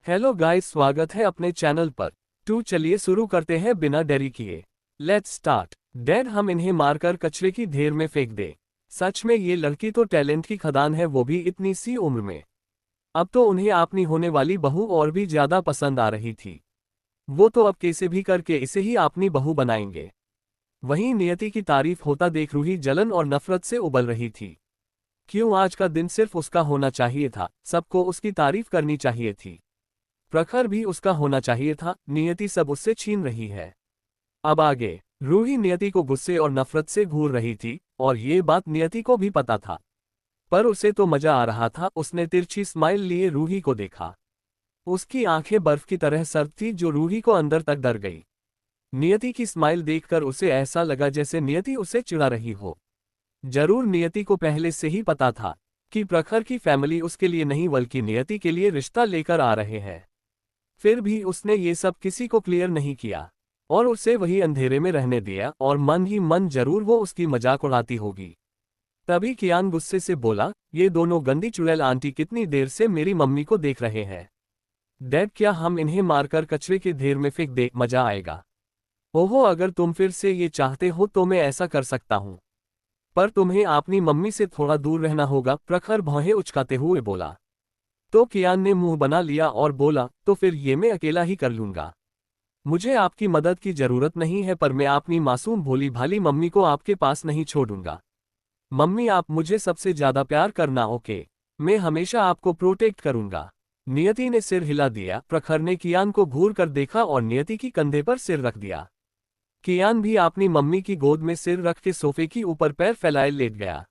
Hello guys, स्वागत है अपने चैनल पर। चलिए शुरू करते हैं बिना देरी किए। Let's start. डैड, हम इन्हें मारकर कचरे की ढेर में फेंक दे। सच में ये लड़की तो टैलेंट की खदान है, वो भी इतनी सी उम्र में। अब तो उन्हें अपनी होने वाली बहू और भी ज्यादा पसंद आ रही थी। वो तो अब कैसे भी करके इसे ही अपनी बहू बनाएंगे। वहीं नियति की तारीफ होता देख रूही जलन और नफरत से उबल रही थी। क्यों आज का दिन सिर्फ उसका होना चाहिए था, सबको उसकी तारीफ करनी चाहिए थी। प्रखर भी उसका होना चाहिए था, नियति सब उससे छीन रही है। अब आगे। रूही नियति को गुस्से और नफरत से घूर रही थी, और ये बात नियति को भी पता था। पर उसे तो मजा आ रहा था। उसने तिरछी स्माइल लिए रूही को देखा। उसकी आंखें बर्फ की तरह सर्द थी, जो रूही को अंदर तक डर गई। नियति की स्माइल देखकर उसे ऐसा लगा जैसे नियति उसे चिढ़ा रही हो। जरूर नियति को पहले से ही पता था कि प्रखर की फैमिली उसके लिए नहीं बल्कि नियति के लिए रिश्ता लेकर आ रहे हैं। फिर भी उसने ये सब किसी को क्लियर नहीं किया और उसे वही अंधेरे में रहने दिया, और मन ही मन जरूर वो उसकी मजाक उड़ाती होगी। तभी कियान गुस्से से बोला, ये दोनों गंदी चुड़ैल आंटी कितनी देर से मेरी मम्मी को देख रहे हैं। डैड, क्या हम इन्हें मारकर कचरे के ढेर में फेंक दे, मजा आएगा। ओहो, अगर तुम फिर से ये चाहते हो तो मैं ऐसा कर सकता हूँ, पर तुम्हें अपनी मम्मी से थोड़ा दूर रहना होगा, प्रखर भौहें उचकाते हुए बोला। तो कियान ने मुंह बना लिया और बोला, तो फिर ये मैं अकेला ही कर लूंगा। मुझे आपकी मदद की जरूरत नहीं है, पर मैं अपनी मासूम भोली भाली मम्मी को आपके पास नहीं छोड़ूंगा। मम्मी, आप मुझे सबसे ज्यादा प्यार करना, ओके। मैं हमेशा आपको प्रोटेक्ट करूंगा। नियति ने सिर हिला दिया। प्रखर ने कियान को घूर कर देखा और नियति की कंधे पर सिर रख दिया। कियान भी अपनी मम्मी की गोद में सिर रख के सोफे की ऊपर पैर फैलाए लेट गया।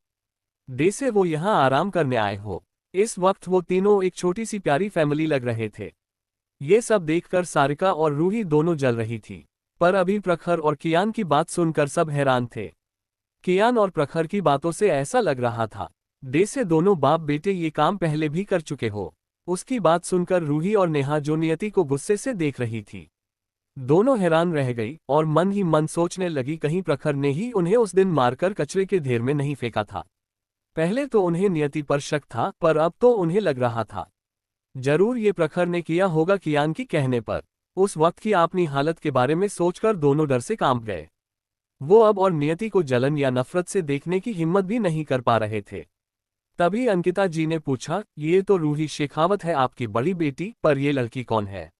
जैसे वो यहाँ आराम करने आए हो। इस वक्त वो तीनों एक छोटी सी प्यारी फैमिली लग रहे थे। ये सब देखकर सारिका और रूही दोनों जल रही थी। पर अभी प्रखर और कियान की बात सुनकर सब हैरान थे। कियान और प्रखर की बातों से ऐसा लग रहा था जैसे दोनों बाप बेटे ये काम पहले भी कर चुके हो। उसकी बात सुनकर रूही और नेहा, जो नियति को गुस्से से देख रही थी, दोनों हैरान रह गई और मन ही मन सोचने लगी कहीं प्रखर ने ही उन्हें उस दिन मारकर कचरे के ढेर में नहीं फेंका था। पहले तो उन्हें नियति पर शक था, पर अब तो उन्हें लग रहा था जरूर ये प्रखर ने किया होगा कियान की कहने पर। उस वक्त की अपनी हालत के बारे में सोचकर दोनों डर से कांप गए। वो अब और नियति को जलन या नफरत से देखने की हिम्मत भी नहीं कर पा रहे थे। तभी अंकिता जी ने पूछा, ये तो रूही शेखावत है, आपकी बड़ी बेटी, पर ये लड़की कौन है।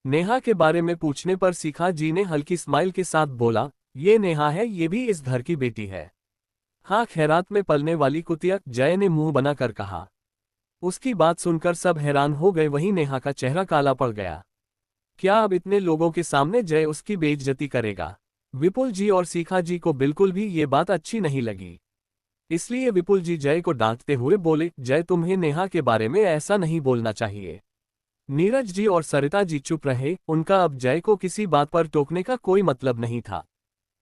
नेहा के बारे में पूछने पर शिखा जी ने हल्की स्माइल के साथ बोला, ये नेहा है, ये भी इस घर की बेटी है। हाँ, खैरात में पलने वाली कुतिया, जय ने मुंह बनाकर कहा। उसकी बात सुनकर सब हैरान हो गए। वहीं नेहा का चेहरा काला पड़ गया। क्या अब इतने लोगों के सामने जय उसकी बेइज्जती करेगा। विपुल जी और शिखा जी को बिल्कुल भी ये बात अच्छी नहीं लगी। इसलिए विपुल जी जय को डांटते हुए बोले, जय, तुम्हें नेहा के बारे में ऐसा नहीं बोलना चाहिए। नीरज जी और सरिता जी चुप रहे। उनका अब जय को किसी बात पर टोकने का कोई मतलब नहीं था।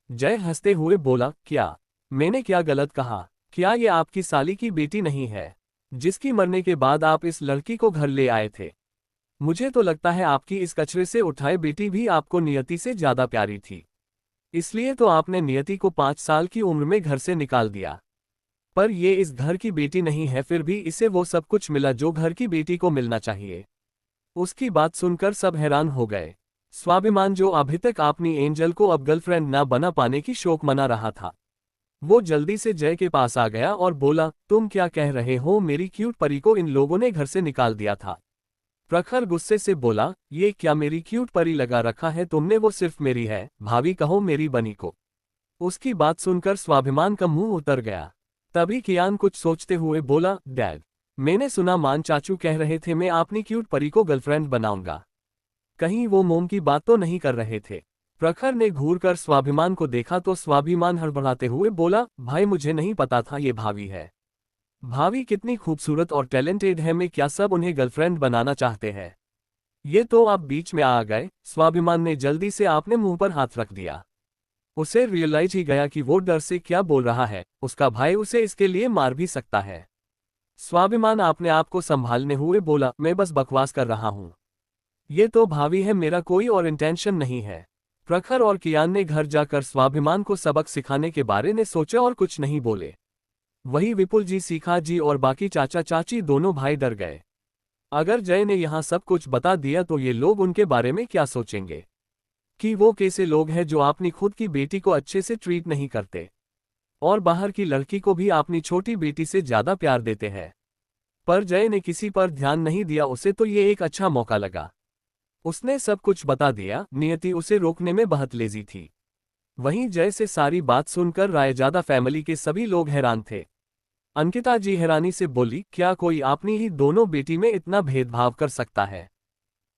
जय हंसते हुए बोला, क्या मैंने क्या गलत कहा। क्या ये आपकी साली की बेटी नहीं है, जिसकी मरने के बाद आप इस लड़की को घर ले आए थे। मुझे तो लगता है आपकी इस कचरे से उठाए बेटी भी आपको नियति से ज्यादा प्यारी थी, इसलिए तो आपने नियति को 5 साल की उम्र में घर से निकाल दिया। पर ये इस घर की बेटी नहीं है, फिर भी इसे वो सब कुछ मिला जो घर की बेटी को मिलना चाहिए। उसकी बात सुनकर सब हैरान हो गए। स्वाभिमान, जो अभी तक अपनी एंजल को अब गर्लफ्रेंड ना बना पाने की शोक मना रहा था, वो जल्दी से जय के पास आ गया और बोला, तुम क्या कह रहे हो, मेरी क्यूट परी को इन लोगों ने घर से निकाल दिया था। प्रखर गुस्से से बोला, ये क्या मेरी क्यूट परी लगा रखा है तुमने, वो सिर्फ मेरी है, भाभी कहो मेरी बनी को। उसकी बात सुनकर स्वाभिमान का मुंह उतर गया। तभी कियान कुछ सोचते हुए बोला, डैड, मैंने सुना मान चाचू कह रहे थे मैं अपनी क्यूट परी को गर्लफ्रेंड बनाऊंगा। कहीं वो मोम की बात तो नहीं कर रहे थे। प्रखर ने घूरकर स्वाभिमान को देखा तो स्वाभिमान हड़बड़ाते हुए बोला, भाई मुझे नहीं पता था ये भाभी है। भाभी कितनी खूबसूरत और टैलेंटेड है, मैं क्या सब उन्हें गर्लफ्रेंड बनाना चाहते हैं। ये तो आप बीच में आ गए। स्वाभिमान ने जल्दी से अपने मुंह पर हाथ रख दिया। उसे रियलाइज ही गया कि वो डर से क्या बोल रहा है, उसका भाई उसे इसके लिए मार भी सकता है। स्वाभिमान अपने आप को संभालने हुए बोला, मैं बस बकवास कर रहा हूँ। ये तो भाभी है, मेरा कोई और इंटेंशन नहीं है। प्रखर और कियान ने घर जाकर स्वाभिमान को सबक सिखाने के बारे में सोचा और कुछ नहीं बोले। वही विपुल जी, शिखा जी और बाकी चाचा चाची दोनों भाई डर गए। अगर जय ने यहाँ सब कुछ बता दिया तो ये लोग उनके बारे में क्या सोचेंगे, कि वो कैसे लोग हैं जो अपनी खुद की बेटी को अच्छे से ट्रीट नहीं करते और बाहर की लड़की को भी अपनी छोटी बेटी से ज्यादा प्यार देते हैं। पर जय ने किसी पर ध्यान नहीं दिया, उसे तो ये एक अच्छा मौका लगा। उसने सब कुछ बता दिया। नियति उसे रोकने में बहुत लेजी थी। वहीं जय से सारी बात सुनकर रायजादा फैमिली के सभी लोग हैरान थे। अंकिता जी हैरानी से बोली, क्या कोई अपनी ही दोनों बेटी में इतना भेदभाव कर सकता है?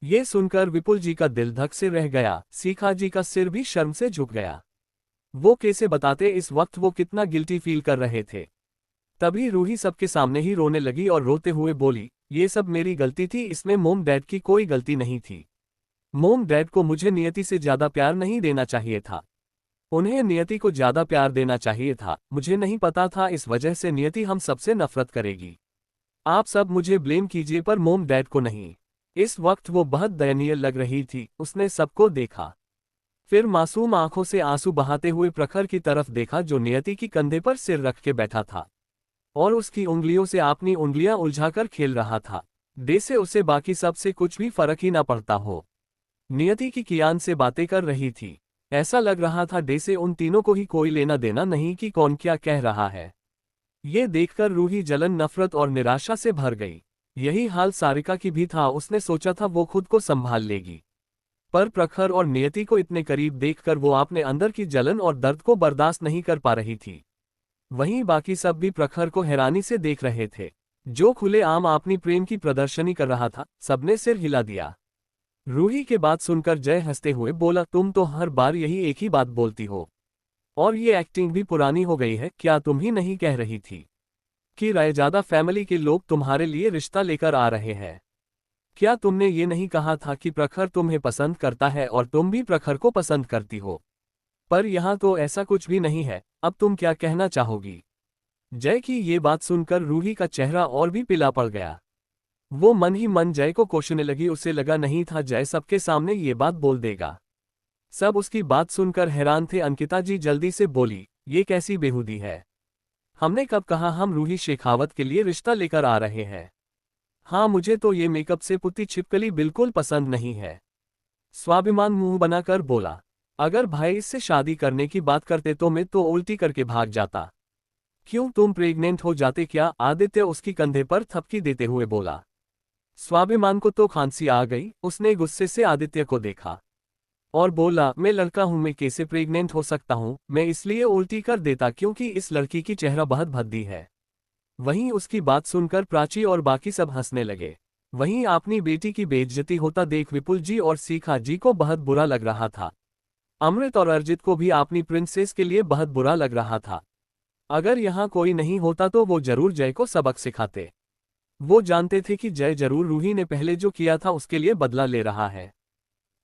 ये सुनकर विपुल जी का दिल धक से रह गया। सीखा जी का सिर भी शर्म से झुक गया। वो कैसे बताते इस वक्त वो कितना गिल्टी फील कर रहे थे। तभी रूही सबके सामने ही रोने लगी और रोते हुए बोली, ये सब मेरी गलती थी, इसमें मोम डैड की कोई गलती नहीं थी। मोम डैड को मुझे नियति से ज्यादा प्यार नहीं देना चाहिए था, उन्हें नियति को ज्यादा प्यार देना चाहिए था। मुझे नहीं पता था इस वजह से नियति हम सबसे नफरत करेगी। आप सब मुझे ब्लेम कीजिए पर मोम डैड को नहीं। इस वक्त वो बहुत दयनीय लग रही थी। उसने सबको देखा, फिर मासूम आंखों से आंसू बहाते हुए प्रखर की तरफ देखा जो नियति की कंधे पर सिर रख के बैठा था और उसकी उंगलियों से अपनी उंगलियां उलझाकर खेल रहा था। जैसे उसे बाकी सब से कुछ भी फर्क ही ना पड़ता हो। नियति की कियान से बातें कर रही थी। ऐसा लग रहा था जैसे उन तीनों को ही कोई लेना देना नहीं कि कौन क्या कह रहा है। ये देखकर रूही जलन, नफरत और निराशा से भर गई। यही हाल सारिका की भी था। उसने सोचा था वो खुद को संभाल लेगी, पर प्रखर और नियति को इतने करीब देखकर वो अपने अंदर की जलन और दर्द को बर्दाश्त नहीं कर पा रही थी। वहीं बाकी सब भी प्रखर को हैरानी से देख रहे थे, जो खुलेआम अपनी प्रेम की प्रदर्शनी कर रहा था। सबने सिर हिला दिया। रूही के बात सुनकर जय हंसते हुए बोला, तुम तो हर बार यही एक ही बात बोलती हो और ये एक्टिंग भी पुरानी हो गई है। क्या तुम ही नहीं कह रही थी कि रायजादा फैमिली के लोग तुम्हारे लिए रिश्ता लेकर आ रहे हैं? क्या तुमने ये नहीं कहा था कि प्रखर तुम्हें पसंद करता है और तुम भी प्रखर को पसंद करती हो? पर यहाँ तो ऐसा कुछ भी नहीं है। अब तुम क्या कहना चाहोगी? जय की ये बात सुनकर रूही का चेहरा और भी पीला पड़ गया। वो मन ही मन जय को कोसने लगी। उसे लगा नहीं था जय सबके सामने ये बात बोल देगा। सब उसकी बात सुनकर हैरान थे। अंकिता जी जल्दी से बोली, ये कैसी बेहूदी है? हमने कब कहा हम रूही शेखावत के लिए रिश्ता लेकर आ रहे हैं? हाँ, मुझे तो ये मेकअप से पुती छिपकली बिल्कुल पसंद नहीं है। स्वाभिमान मुंह बनाकर बोला, अगर भाई इससे शादी करने की बात करते तो मैं तो उल्टी करके भाग जाता। क्यों, तुम प्रेग्नेंट हो जाते क्या? आदित्य उसकी कंधे पर थपकी देते हुए बोला। स्वाभिमान को तो खांसी आ गई। उसने गुस्से से आदित्य को देखा और बोला, मैं लड़का हूं, मैं कैसे प्रेग्नेंट हो सकता हूं? मैं इसलिए उल्टी कर देता क्योंकि इस लड़की की चेहरा बहुत भद्दी है। वहीं उसकी बात सुनकर प्राची और बाकी सब हंसने लगे। वहीं अपनी बेटी की बेइज्जती होता देख विपुल जी और सीखा जी को बहुत बुरा लग रहा था। अमृत और अर्जित को भी अपनी प्रिंसेस के लिए बहुत बुरा लग रहा था। अगर यहाँ कोई नहीं होता तो वो जरूर जय को सबक सिखाते। वो जानते थे कि जय जरूर रूही ने पहले जो किया था उसके लिए बदला ले रहा है।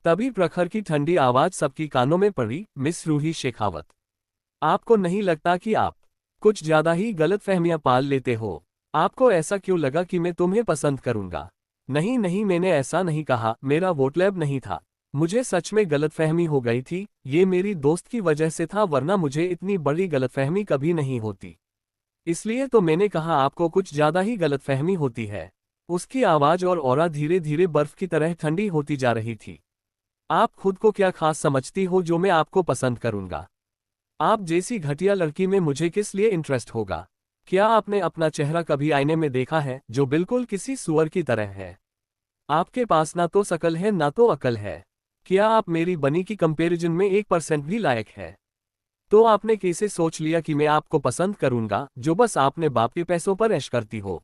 तभी प्रखर की ठंडी आवाज सबकी कानों में पड़ी, मिस रूही शेखावत, आपको नहीं लगता कि आप कुछ ज्यादा ही गलतफहमियां पाल लेते हो? आपको ऐसा क्यों लगा कि मैं तुम्हें पसंद करूंगा? नहीं नहीं, मैंने ऐसा नहीं कहा। मेरा वोटलैब नहीं था। मुझे सच में गलतफहमी हो गई थी। ये मेरी दोस्त की वजह से था, वरना मुझे इतनी बड़ी गलतफहमी कभी नहीं होती। इसलिए तो मैंने कहा आपको कुछ ज्यादा ही गलतफहमी होती है। उसकी आवाज और ऑरा धीरे धीरे बर्फ की तरह ठंडी होती जा रही थी। आप खुद को क्या खास समझती हो जो मैं आपको पसंद करूंगा? आप जैसी घटिया लड़की में मुझे किस लिए इंटरेस्ट होगा? क्या आपने अपना चेहरा कभी आईने में देखा है, जो बिल्कुल किसी सुअर की तरह है? आपके पास ना तो शकल है ना तो अकल है। क्या आप मेरी बनी की कंपैरिजन में 1% भी लायक है? तो आपने कैसे सोच लिया कि मैं आपको पसंद करूंगा, जो बस आपने बाप के पैसों पर ऐश करती हो?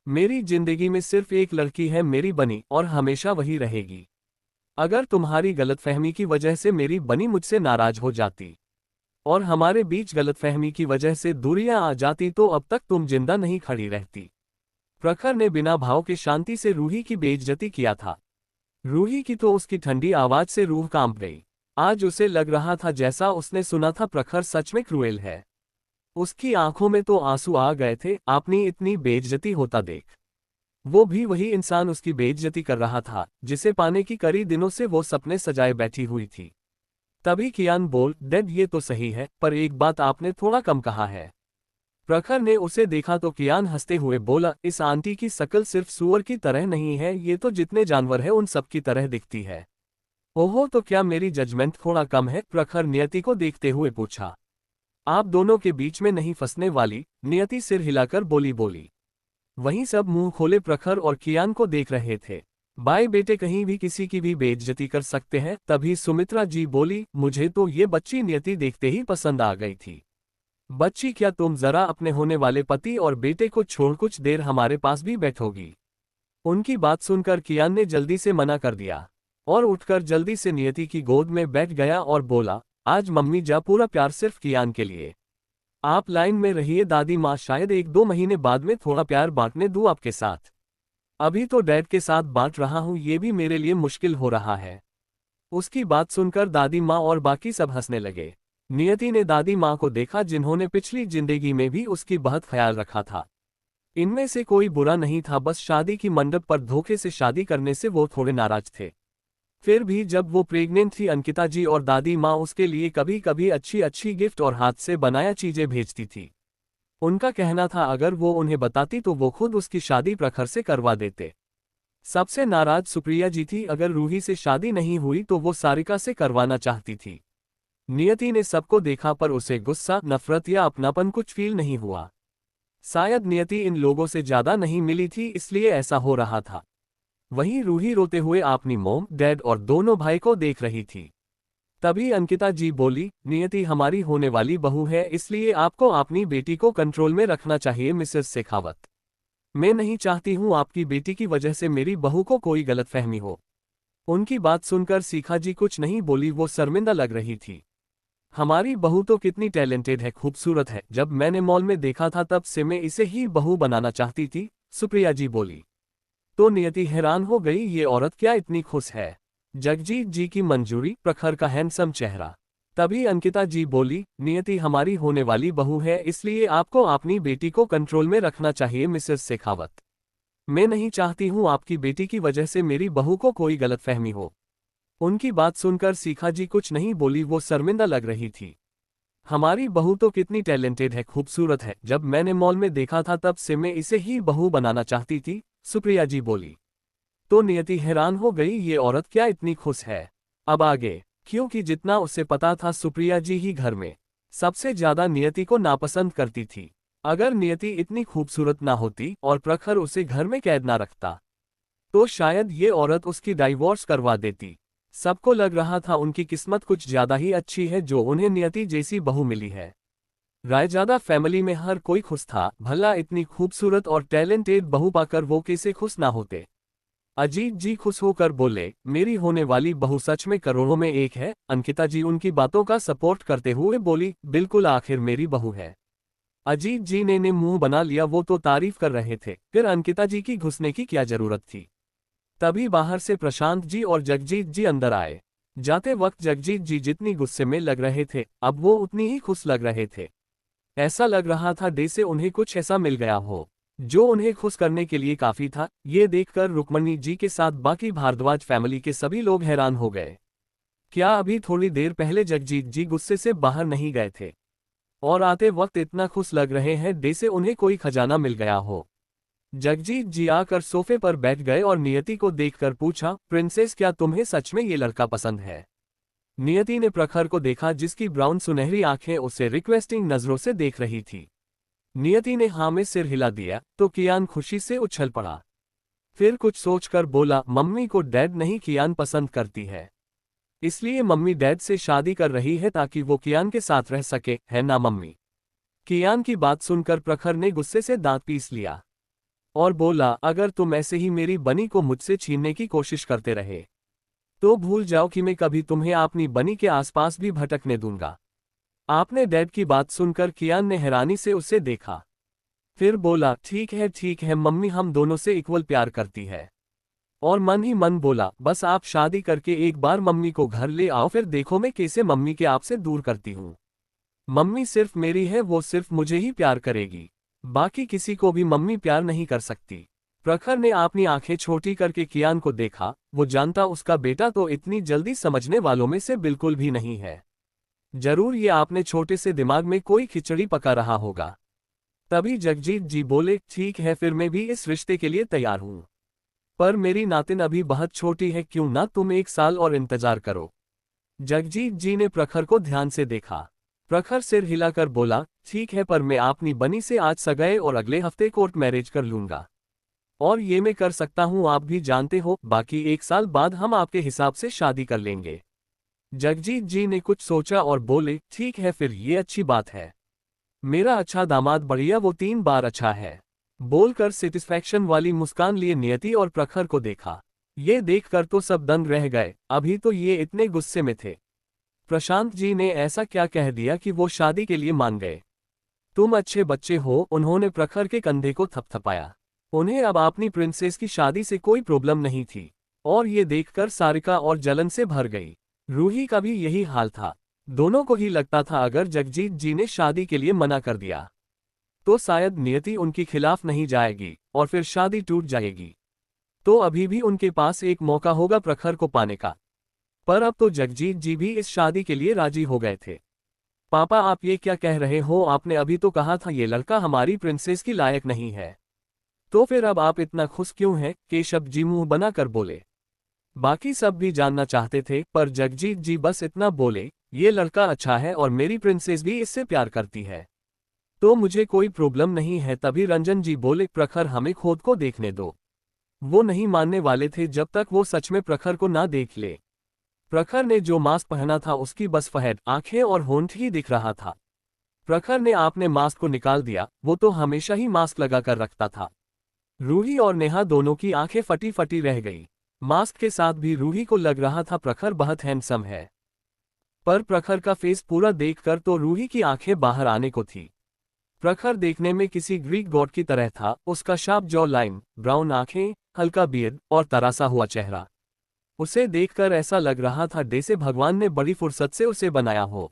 मेरी जिंदगी में सिर्फ एक लड़की है, मेरी बनी, और हमेशा वही रहेगी। अगर तुम्हारी गलतफहमी की वजह से मेरी बनी मुझसे नाराज हो जाती और हमारे बीच गलतफहमी की वजह से दूरियां आ जाती तो अब तक तुम जिंदा नहीं खड़ी रहती। प्रखर ने बिना भाव के शांति से रूही की बेइज्जती किया था। रूही की तो उसकी ठंडी आवाज से रूह कांप गई। आज उसे लग रहा था जैसा उसने सुना था, प्रखर सच में क्रूएल है। उसकी आंखों में तो आंसू आ गए थे अपनी इतनी बेइज्जती होता देख। वो भी वही इंसान उसकी बेइज्जती कर रहा था, जिसे पाने की कई दिनों से वो सपने सजाए बैठी हुई थी। तभी कियान बोल, डैड ये तो सही है, पर एक बात आपने थोड़ा कम कहा है। प्रखर ने उसे देखा तो कियान हंसते हुए बोला, इस आंटी की शक्ल सिर्फ सूअर की तरह नहीं है, ये तो जितने जानवर हैं उन सब की तरह दिखती है। ओहो, तो क्या मेरी जजमेंट थोड़ा कम है? प्रखर नियति को देखते हुए पूछा। आप दोनों के बीच में नहीं फंसने वाली, नियति सिर हिलाकर बोली। वहीं सब मुंह खोले प्रखर और कियान को देख रहे थे। बाई बेटे कहीं भी किसी की भी बेइज्जती कर सकते हैं। तभी सुमित्रा जी बोली, मुझे तो ये बच्ची नियति देखते ही पसंद आ गई थी। बच्ची, क्या तुम जरा अपने होने वाले पति और बेटे को छोड़ कुछ देर हमारे पास भी बैठोगी? उनकी बात सुनकर कियान ने जल्दी से मना कर दिया और उठकर जल्दी से नियति की गोद में बैठ गया और बोला, आज मम्मी जा, पूरा प्यार सिर्फ कियान के लिए। आप लाइन में रहिए दादी माँ, शायद 1-2 महीने बाद में थोड़ा प्यार बांटने दूं आपके साथ। अभी तो डैड के साथ बांट रहा हूं, ये भी मेरे लिए मुश्किल हो रहा है। उसकी बात सुनकर दादी माँ और बाकी सब हंसने लगे। नियति ने दादी माँ को देखा जिन्होंने पिछली जिंदगी में भी उसकी बहुत ख्याल रखा था। इनमें से कोई बुरा नहीं था, बस शादी की मंडप पर धोखे से शादी करने से वो थोड़े नाराज थे। फिर भी जब वो प्रेग्नेंट थी, अंकिता जी और दादी माँ उसके लिए कभी कभी अच्छी अच्छी गिफ्ट और हाथ से बनाया चीजें भेजती थी। उनका कहना था अगर वो उन्हें बताती तो वो खुद उसकी शादी प्रखर से करवा देते। सबसे नाराज सुप्रिया जी थी, अगर रूही से शादी नहीं हुई तो वो सारिका से करवाना चाहती थी। नियति ने सबको देखा पर उसे गुस्सा, नफरत या अपनापन कुछ फील नहीं हुआ। शायद नियति इन लोगों से ज्यादा नहीं मिली थी, इसलिए ऐसा हो रहा था। वहीं रूही रोते हुए अपनी मॉम, डैड और दोनों भाई को देख रही थी। तभी अंकिता जी बोली, नियति हमारी होने वाली बहू है, इसलिए आपको अपनी बेटी को कंट्रोल में रखना चाहिए मिसेस शेखावत। मैं नहीं चाहती हूँ आपकी बेटी की वजह से मेरी बहू को कोई गलतफहमी हो। उनकी बात सुनकर शिखा जी कुछ नहीं बोली, वो शर्मिंदा लग रही थी। हमारी बहू तो कितनी टैलेंटेड है, खूबसूरत है, जब मैंने मॉल में देखा था तब से मैं इसे ही बहू बनाना चाहती थी, सुप्रिया जी बोली। तो नियति हैरान हो गई, ये औरत क्या इतनी खुश है? जगजीत जी की मंजूरी, प्रखर का हैंडसम चेहरा। तभी अंकिता जी बोली, नियति हमारी होने वाली बहू है, इसलिए आपको अपनी बेटी को कंट्रोल में रखना चाहिए मिसेस शेखावत। मैं नहीं चाहती हूँ आपकी बेटी की वजह से मेरी बहू को कोई गलतफहमी हो। उनकी बात सुनकर शिखा जी कुछ नहीं बोली, वो शर्मिंदा लग रही थी। हमारी बहू तो कितनी टैलेंटेड है, खूबसूरत है, जब मैंने मॉल में देखा था तब से मैं इसे ही बहू बनाना चाहती थी, सुप्रिया जी बोली। तो नियति हैरान हो गई, ये औरत क्या इतनी खुश है? अब आगे, क्योंकि जितना उसे पता था सुप्रिया जी ही घर में सबसे ज्यादा नियति को नापसंद करती थी। अगर नियति इतनी खूबसूरत ना होती और प्रखर उसे घर में कैद ना रखता तो शायद ये औरत उसकी डाइवोर्स करवा देती। सबको लग रहा था उनकी किस्मत कुछ ज्यादा ही अच्छी है जो उन्हें नियति जैसी बहू मिली है। रायजादा फैमिली में हर कोई खुश था, भला इतनी खूबसूरत और टैलेंटेड बहू पाकर वो कैसे खुश ना होते। अजीत जी खुश होकर बोले, मेरी होने वाली बहू सच में करोड़ों में एक है। अंकिता जी उनकी बातों का सपोर्ट करते हुए बोली, बिल्कुल, आखिर मेरी बहू है। अजीत जी ने मुंह बना लिया, वो तो तारीफ कर रहे थे, फिर अंकिता जी की घुसने की क्या जरूरत थी। तभी बाहर से प्रशांत जी और जगजीत जी अंदर आए। जाते वक्त जगजीत जी जितनी गुस्से में लग रहे थे, अब वो उतनी ही खुश लग रहे थे। ऐसा लग रहा था जैसे उन्हें कुछ ऐसा मिल गया हो जो उन्हें खुश करने के लिए काफी था। ये देखकर रुक्मणी जी के साथ बाकी भारद्वाज फैमिली के सभी लोग हैरान हो गए। क्या अभी थोड़ी देर पहले जगजीत जी गुस्से से बाहर नहीं गए थे और आते वक्त इतना खुश लग रहे हैं जैसे उन्हें कोई खजाना मिल गया हो। जगजीत जी आकर सोफे पर बैठ गए और नियति को देखकर पूछा, प्रिंसेस क्या तुम्हें सच में ये लड़का पसंद है? नियति ने प्रखर को देखा जिसकी ब्राउन सुनहरी आंखें उसे रिक्वेस्टिंग नजरों से देख रही थी। नियति ने हाँ में सिर हिला दिया तो कियान खुशी से उछल पड़ा। फिर कुछ सोचकर बोला, मम्मी को डैड नहीं कियान पसंद करती है, इसलिए मम्मी डैड से शादी कर रही है ताकि वो कियान के साथ रह सके, है ना मम्मी? कियान की बात सुनकर प्रखर ने गुस्से से दांत पीस लिया और बोला, अगर तुम ऐसे ही मेरी बनी को मुझसे छीनने की कोशिश करते रहे तो भूल जाओ कि मैं कभी तुम्हें अपनी बनी के आसपास भी भटकने दूंगा। आपने डैड की बात सुनकर कियान ने हैरानी से उसे देखा, फिर बोला, ठीक है मम्मी, हम दोनों से इक्वल प्यार करती है। और मन ही मन बोला, बस आप शादी करके एक बार मम्मी को घर ले आओ, फिर देखो मैं कैसे मम्मी के आपसे दूर करती हूँ। मम्मी सिर्फ मेरी है, वो सिर्फ मुझे ही प्यार करेगी, बाकी किसी को भी मम्मी प्यार नहीं कर सकती। प्रखर ने अपनी आंखें छोटी करके कियान को देखा, वो जानता उसका बेटा तो इतनी जल्दी समझने वालों में से बिल्कुल भी नहीं है। जरूर ये आपने छोटे से दिमाग में कोई खिचड़ी पका रहा होगा। तभी जगजीत जी बोले, ठीक है फिर मैं भी इस रिश्ते के लिए तैयार हूं, पर मेरी नातिन अभी बहुत छोटी है, क्यों ना तुम 1 साल और इंतजार करो। जगजीत जी ने प्रखर को ध्यान से देखा। प्रखर सिर हिलाकर बोला, ठीक है पर मैं अपनी बनी से आज सगाई और अगले हफ्ते कोर्ट मैरिज कर लूंगा। और ये मैं कर सकता हूं, आप भी जानते हो, बाकी 1 साल बाद हम आपके हिसाब से शादी कर लेंगे। जगजीत जी ने कुछ सोचा और बोले, ठीक है फिर ये अच्छी बात है। मेरा अच्छा दामाद बढ़िया, वो 3 बार अच्छा है। बोलकर सेटिस्फैक्शन वाली मुस्कान लिए नियति और प्रखर को देखा। ये देखकर तो सब दंग रह गए, अभी तो ये इतने गुस्से में थे। प्रशांत जी ने ऐसा क्या कह दिया कि वो शादी के लिए मान गए। तुम अच्छे बच्चे हो, उन्होंने प्रखर के कंधे को थपथपाया। उन्हें अब अपनी प्रिंसेस की शादी से कोई प्रॉब्लम नहीं थी। और ये देखकर सारिका और जलन से भर गई। रूही का भी यही हाल था। दोनों को ही लगता था अगर जगजीत जी ने शादी के लिए मना कर दिया तो शायद नियति उनके खिलाफ नहीं जाएगी और फिर शादी टूट जाएगी। तो अभी भी उनके पास एक मौका होगा प्रखर को पाने का। पर अब तो जगजीत जी भी इस शादी के लिए राजी हो गए थे। पापा आप ये क्या कह रहे हो, आपने अभी तो कहा था ये लड़का हमारी प्रिंसेस की लायक नहीं है, तो फिर अब आप इतना खुश क्यों हैं? केशव जी मुंह बनाकर बोले। बाकी सब भी जानना चाहते थे पर जगजीत जी बस इतना बोले, ये लड़का अच्छा है और मेरी प्रिंसेस भी इससे प्यार करती है, तो मुझे कोई प्रॉब्लम नहीं है। तभी रंजन जी बोले, प्रखर हमें खुद को देखने दो। वो नहीं मानने वाले थे जब तक वो सच में प्रखर को ना देख ले। प्रखर ने जो मास्क पहना था उसकी बस फहद आंखें और होंठ ही दिख रहा था। प्रखर ने आपने मास्क को निकाल दिया, वो तो हमेशा ही मास्क लगाकर रखता था। रूही और नेहा दोनों की आंखें फटी फटी रह गई। मास्क के साथ भी रूही को लग रहा था प्रखर बहुत हैंडसम है, पर प्रखर का फेस पूरा देखकर तो रूही की आंखें बाहर आने को थी। प्रखर देखने में किसी ग्रीक गॉड की तरह था, उसका शार्प जॉ लाइन, ब्राउन आंखें, हल्का बियर्ड और तरासा हुआ चेहरा। उसे देखकर ऐसा लग रहा था जैसे भगवान ने बड़ी फुर्सत से उसे बनाया हो।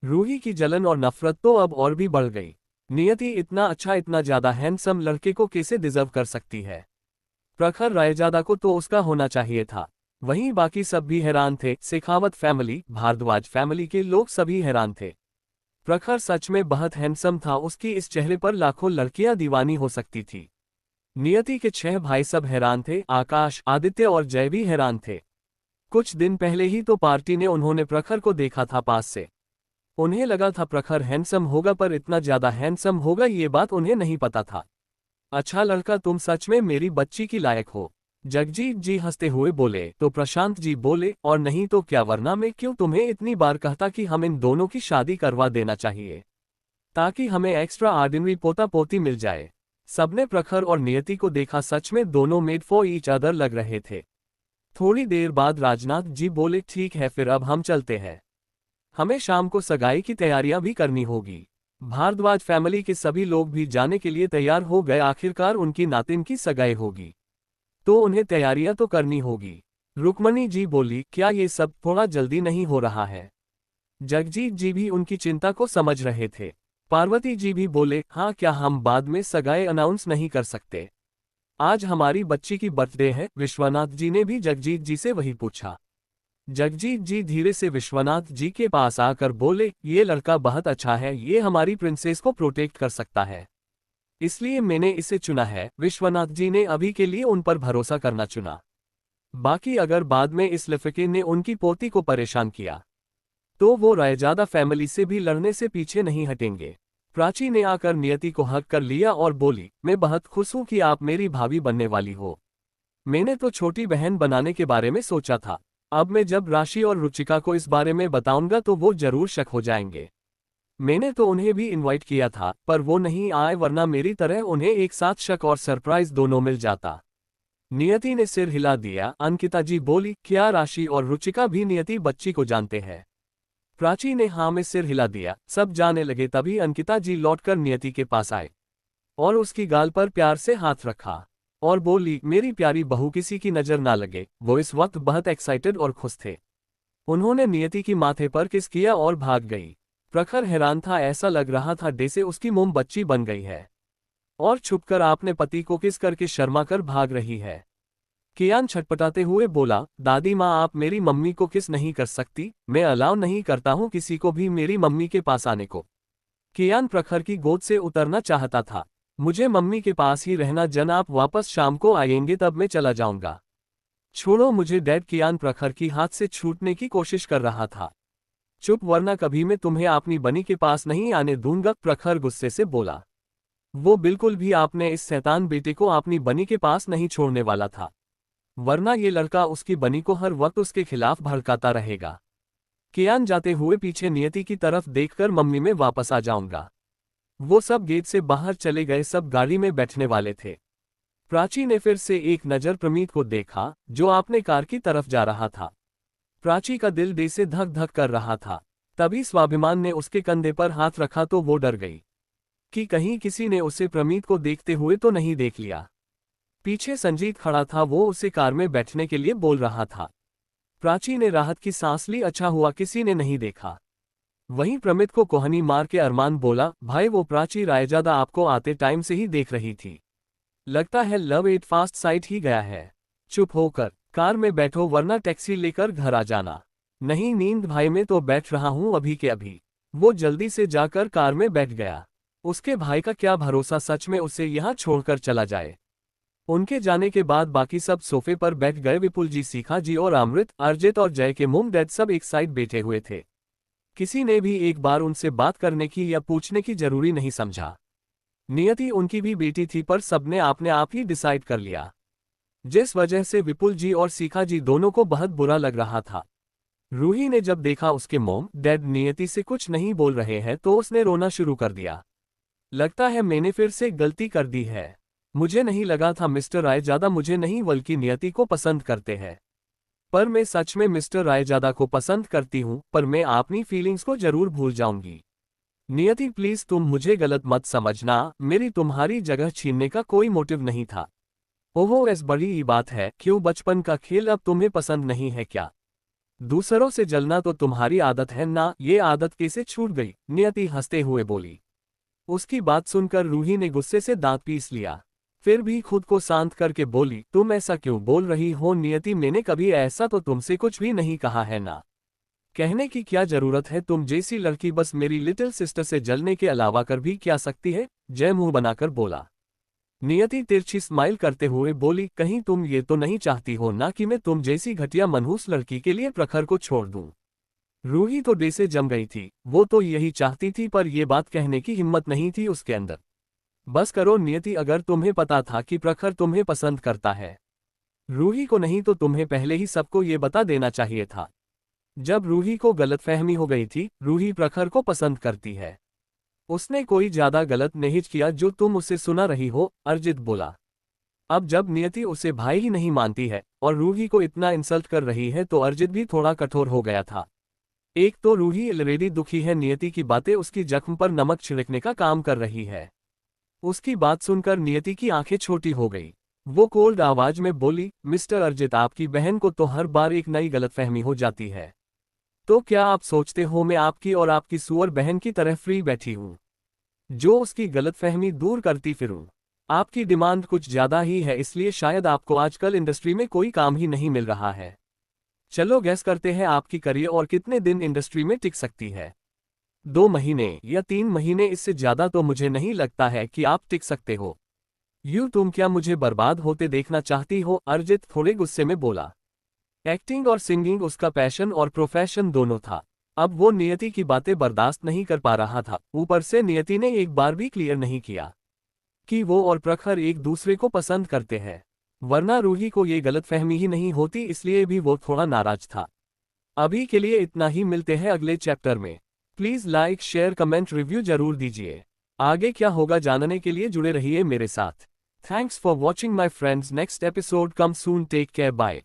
रूही की जलन और नफरत तो अब और भी बढ़ गई। नियति इतना अच्छा, इतना ज्यादा हैंडसम लड़के को कैसे डिजर्व कर सकती है? प्रखर रायजादा को तो उसका होना चाहिए था। वहीं बाकी सब भी हैरान थे, शेखावत फैमिली, भारद्वाज फैमिली के लोग सभी हैरान थे। प्रखर सच में बहुत हैंडसम था, उसकी इस चेहरे पर लाखों लड़कियां दीवानी हो सकती थी। नियति के 6 भाई सब हैरान थे, आकाश, आदित्य और जय भी हैरान थे। कुछ दिन पहले ही तो पार्टी ने उन्होंने प्रखर को देखा था पास से। उन्हें लगा था प्रखर हैंडसम होगा, पर इतना ज्यादा हैंडसम होगा ये बात उन्हें नहीं पता था। अच्छा लड़का, तुम सच में मेरी बच्ची की लायक हो। जगजीत जी हंसते हुए बोले। तो प्रशांत जी बोले, और नहीं तो क्या, वरना मैं क्यों तुम्हें इतनी बार कहता कि हम इन दोनों की शादी करवा देना चाहिए, ताकि हमें एक्स्ट्रा ऑर्डिनरी पोता पोती मिल जाए। सबने प्रखर और नियति को देखा, सच में दोनों मेड फॉर ईच अदर लग रहे थे। थोड़ी देर बाद राजनाथ जी बोले, ठीक है फिर अब हम चलते हैं, हमें शाम को सगाई की तैयारियां भी करनी होगी। भारद्वाज फैमिली के सभी लोग भी जाने के लिए तैयार हो गए, आखिरकार उनकी नातिन की सगाई होगी तो उन्हें तैयारियां तो करनी होगी। रुक्मणी जी बोली, क्या ये सब थोड़ा जल्दी नहीं हो रहा है? जगजीत जी भी उनकी चिंता को समझ रहे थे। पार्वती जी भी बोले, हाँ, क्या हम बाद में सगाई अनाउंस नहीं कर सकते? आज हमारी बच्ची की बर्थडे है। विश्वनाथ जी ने भी जगजीत जी से वही पूछा। जगजीत जी धीरे से विश्वनाथ जी के पास आकर बोले, ये लड़का बहुत अच्छा है, ये हमारी प्रिंसेस को प्रोटेक्ट कर सकता है, इसलिए मैंने इसे चुना है। विश्वनाथ जी ने अभी के लिए उन पर भरोसा करना चुना। बाकी अगर बाद में इस लड़के ने उनकी पोती को परेशान किया तो वो रायजादा फैमिली से भी लड़ने से पीछे नहीं हटेंगे। प्राची ने आकर नियति को हक कर लिया और बोली, मैं बहुत खुश हूं कि आप मेरी भाभी बनने वाली हो। मैंने तो छोटी बहन बनाने के बारे में सोचा था, अब मैं जब राशि और रुचिका को इस बारे में बताऊंगा तो वो जरूर शक हो जाएंगे। मैंने तो उन्हें भी इनवाइट किया था, पर वो नहीं आए, वरना मेरी तरह उन्हें एक साथ शक और सरप्राइज दोनों मिल जाता। नियति ने सिर हिला दिया। अंकिता जी बोली, क्या राशि और रुचिका भी नियति बच्ची को जानते हैं? प्राची ने हाँ में सिर हिला दिया। सब जाने लगे। तभी अंकिता जी लौटकर नियति के पास आए और उसकी गाल पर प्यार से हाथ रखा और बोली, मेरी प्यारी बहू, किसी की नजर ना लगे। वो इस वक्त बहुत एक्साइटेड और खुश थे। उन्होंने नियति की माथे पर किस किया और भाग गई। प्रखर हैरान था, ऐसा लग रहा था जैसे उसकी मोम बच्ची बन गई है और छुपकर आपने पति को किस करके शर्मा कर भाग रही है। कियान छटपटाते हुए बोला, दादी माँ, आप मेरी मम्मी को किस नहीं कर सकती? मैं अलाउ नहीं करता हूँ किसी को भी मेरी मम्मी के पास आने को। कियान प्रखर की गोद से उतरना चाहता था। मुझे मम्मी के पास ही रहना जन, आप वापस शाम को आएंगे तब मैं चला जाऊंगा। छोड़ो मुझे डैड, कियान प्रखर की हाथ से छूटने की कोशिश कर रहा था। चुप, वरना कभी मैं तुम्हें अपनी बनी के पास नहीं आने दूंगा, प्रखर गुस्से से बोला। वो बिल्कुल भी आपने इस शैतान बेटे को अपनी बनी के पास नहीं छोड़ने वाला था, वरना ये लड़का उसकी बनी को हर वक्त उसके खिलाफ भड़काता रहेगा। कियान जाते हुए पीछे नियति की तरफ देखकर, मम्मी मैं वापस आ जाऊंगा। वो सब गेट से बाहर चले गए, सब गाड़ी में बैठने वाले थे। प्राची ने फिर से एक नज़र प्रमीत को देखा, जो अपने कार की तरफ जा रहा था। प्राची का दिल दे से धक धक कर रहा था। तभी स्वाभिमान ने उसके कंधे पर हाथ रखा तो वो डर गई कि कहीं किसी ने उसे प्रमीत को देखते हुए तो नहीं देख लिया। पीछे संजीत खड़ा था, वो उसे कार में बैठने के लिए बोल रहा था। प्राची ने राहत की सांस ली, अच्छा हुआ किसी ने नहीं देखा। वहीं प्रमित को कोहनी मार के अरमान बोला, भाई वो प्राची रायजादा आपको आते टाइम से ही देख रही थी, लगता है लव एट फर्स्ट साइट ही गया है। चुप होकर कार में बैठो वरना टैक्सी लेकर घर आ जाना। नहीं नींद भाई, मैं तो बैठ रहा हूं अभी के अभी। वो जल्दी से जाकर कार में बैठ गया। उसके भाई का क्या भरोसा सच में उसे यहाँ छोड़कर चला जाए। उनके जाने के बाद बाकी सब सोफे पर बैठ गए। विपुल जी, शिखा जी और अमृत, अर्जित और जय के मॉम डैड सब एक साइड बैठे हुए थे। किसी ने भी एक बार उनसे बात करने की या पूछने की जरूरी नहीं समझा। नियति उनकी भी बेटी थी, पर सबने आपने आप ही डिसाइड कर लिया, जिस वजह से विपुल जी और शिखा जी दोनों को बहुत बुरा लग रहा था। रूही ने जब देखा उसके मॉम डैड नियति से कुछ नहीं बोल रहे हैं तो उसने रोना शुरू कर दिया। लगता है मैंने फिर से गलती कर दी है। मुझे नहीं लगा था मिस्टर रायजादा मुझे नहीं बल्कि नियति को पसंद करते हैं। पर मैं सच में मिस्टर रायजादा को पसंद करती हूँ, पर मैं अपनी फीलिंग्स को जरूर भूल जाऊंगी। नियति प्लीज तुम मुझे गलत मत समझना, मेरी तुम्हारी जगह छीनने का कोई मोटिव नहीं था। ओहो ऐस बड़ी ही बात है, क्यों बचपन का खेल अब तुम्हें पसंद नहीं है क्या? दूसरों से जलना तो तुम्हारी आदत है ना, ये आदत कैसे छूट गई? नियति हंसते हुए बोली। उसकी बात सुनकर रूही ने गुस्से से दांत पीस लिया, फिर भी खुद को शांत करके बोली, तुम ऐसा क्यों बोल रही हो नियति? मैंने कभी ऐसा तो तुमसे कुछ भी नहीं कहा है ना। कहने की क्या जरूरत है, तुम जैसी लड़की बस मेरी लिटिल सिस्टर से जलने के अलावा कर भी क्या सकती है? जय मुंह बनाकर बोला। नियति तिरछी स्माइल करते हुए बोली, कहीं तुम ये तो नहीं चाहती हो ना कि मैं तुम जैसी घटिया मनहूस लड़की के लिए प्रखर को छोड़ दूं? रूही तो डे से जम गई थी, वो तो यही चाहती थी, पर यह बात कहने की हिम्मत नहीं थी उसके अंदर। बस करो नियति, अगर तुम्हें पता था कि प्रखर तुम्हें पसंद करता है रूही को, नहीं तो तुम्हें पहले ही सबको ये बता देना चाहिए था। जब रूही को गलतफहमी हो गई थी, रूही प्रखर को पसंद करती है। उसने कोई ज्यादा गलत नहीं किया जो तुम उसे सुना रही हो, अर्जित बोला। अब जब नियति उसे भाई ही नहीं मानती है और रूही को इतना इंसल्ट कर रही है तो अर्जित भी थोड़ा कठोर हो गया था। एक तो रूही ऑलरेडी दुखी है, नियति की बातें उसकी जख्म पर नमक छिड़कने का काम कर रही है। उसकी बात सुनकर नियति की आंखें छोटी हो गई। वो कोल्ड आवाज में बोली, मिस्टर अर्जित, आपकी बहन को तो हर बार एक नई गलतफहमी हो जाती है। तो क्या आप सोचते हो मैं आपकी और आपकी सुअर बहन की तरह फ्री बैठी हूं, जो उसकी गलतफहमी दूर करती फिरूं? आपकी डिमांड कुछ ज्यादा ही है, इसलिए शायद आपको आजकल इंडस्ट्री में कोई काम ही नहीं मिल रहा है। चलो गैस करते हैं आपकी करियर और कितने दिन इंडस्ट्री में टिक सकती है। 2 महीने या 3 महीने, इससे ज्यादा तो मुझे नहीं लगता है कि आप टिक सकते हो। तुम क्या मुझे बर्बाद होते देखना चाहती हो? अर्जित थोड़े गुस्से में बोला। एक्टिंग और सिंगिंग उसका पैशन और प्रोफेशन दोनों था। अब वो नियति की बातें बर्दाश्त नहीं कर पा रहा था। ऊपर से नियति ने एक बार भी क्लियर नहीं किया कि वो और प्रखर एक दूसरे को पसंद करते हैं, वरना रूही को ये गलतफहमी ही नहीं होती, इसलिए भी वो थोड़ा नाराज था। अभी के लिए इतना ही, मिलते हैं अगले चैप्टर में। Please like share comment review जरूर दीजिए। आगे क्या होगा जानने के लिए जुड़े रहिए मेरे साथ। Thanks for watching my friends, next episode come soon, take care, bye.